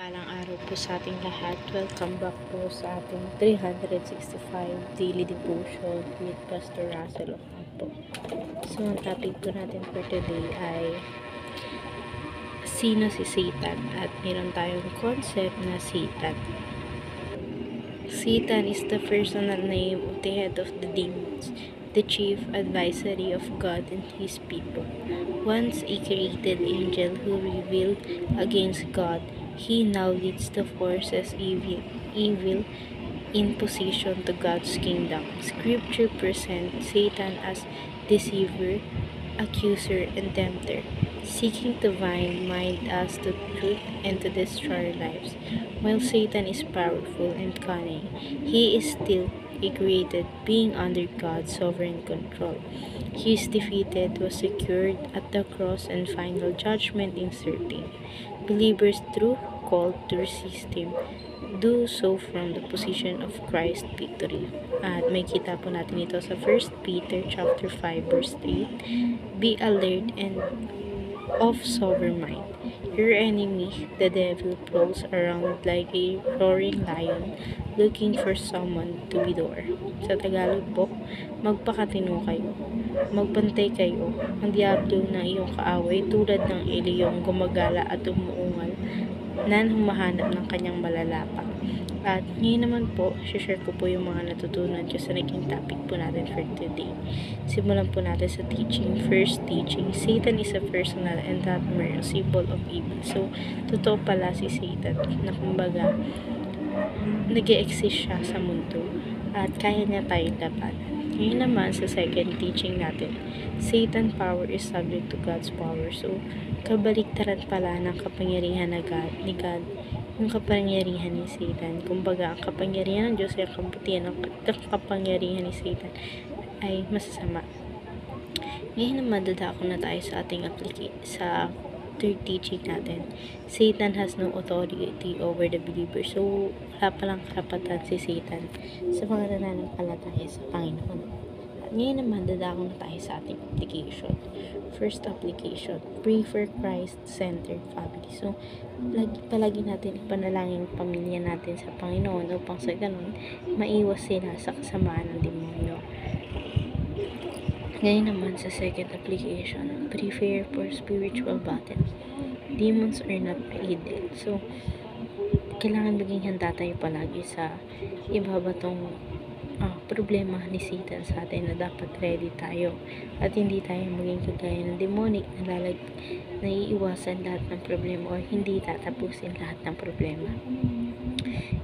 Mapagpalang araw po sa ating lahat. Welcome back po sa ating 365 Daily Devotion with Pastor Russell Ocampo. So, ang topic po natin for today ay sino si Satan? At meron tayong concept na Satan. Satan is the personal name of the head of the demons, the chief advisory of God and his people. Once a created angel who rebelled against God, he now leads the forces evil in position to God's kingdom. Scripture presents Satan as deceiver, accuser, and tempter, seeking to blind us to truth and to destroy our lives. While Satan is powerful and cunning, he is still a created being under God's sovereign control. His defeated was secured at the cross and final judgment is certain. Believers through called to resist him do so from the position of Christ's victory. At may kita po natin ito sa 1 Peter chapter 5 verse 8. Be alert and of sober mind. Your enemy, the devil, prowls around like a roaring lion, looking for someone to devour. Sa Tagalog po, magpakatino kayo. Magbantay kayo. Ang diablo ng iyong kaaway tulad ng iliyong gumagala at umuungal na humahanap ng kanyang malalapak. At ngayon naman po, share ko po yung mga natutunan ko sa naging topic po natin for today. Simulan po natin sa teaching. First teaching, Satan is a personal and not mere symbol of evil. So, totoo pala si Satan na kumbaga, nag-e-exist siya sa mundo at kaya niya tayong labanan. Ngayon naman sa second teaching natin, Satan power is subject to God's power. So, kabaliktaran pala ng kapangyarihan ni God, yung kapangyarihan ni Satan. Kumbaga, ang kapangyarihan ng Diyos ay ang kabutihan. Ang kapangyarihan ni Satan ay masasama. Ngayon naman, dadako na tayo sa ating sa third teaching natin. Satan has no authority over the believer. So, wala palang karapatan si Satan sa mga nananampalataya sa Panginoon. At ngayon naman, dadako na tayo sa ating application. First application, pray for Christ-centered family. So, palagi natin ipanalangin pamilya natin sa Panginoon upang sa ganun, maiwas sila sa kasamaan ng demonyo. Ngayon naman sa second application, prepare for spiritual battle. Demons are not idle. So, kailangan maging handa tayo palagi sa ibabatong problema ni Satan sa atin na dapat ready tayo at hindi tayo maging kagaya ng demonic na naiiwasan lahat ng problema o hindi tatapusin lahat ng problema.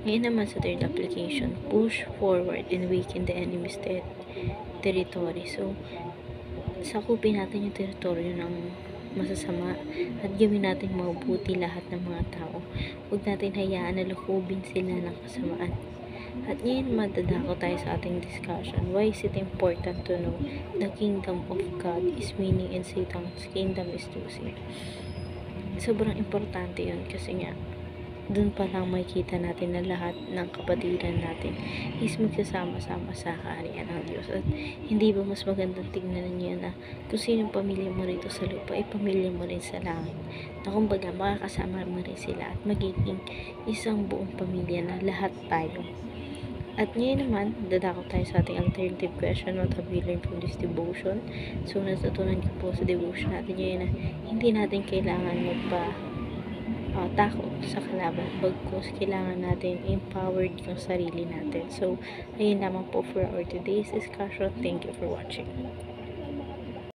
Ngayon naman sa third application, push forward and weaken the enemy's territory. So, sakupin natin yung teritoryo ng masasama at gawin natin mabuti lahat ng mga tao. Huwag natin hayaan na lukubin sila ng kasamaan. At ngayon madadako tayo sa ating discussion. Why is it important to know the kingdom of God is winning and Satan's kingdom is losing? Sobrang importante yun kasi nga dun pa lang makikita natin na lahat ng kapatiran natin is magsasama-sama sa kaharian ng Diyos. At hindi ba mas magandang tignan niyo na kung sinong pamilya mo rito sa lupa, ay pamilya mo rin sa langit. Na kumbaga makakasama mo rin sila at magiging isang buong pamilya na lahat tayo. At ngayon naman, dadako tayo sa ating alternative question, what have we learned from this devotion? So, natutunan ko po sa devotion natin ngayon na hindi natin kailangan takot sa kalaban. Bagkus, kailangan natin empowered yung sarili natin. So, ayun lamang po for our today's discussion. Thank you for watching.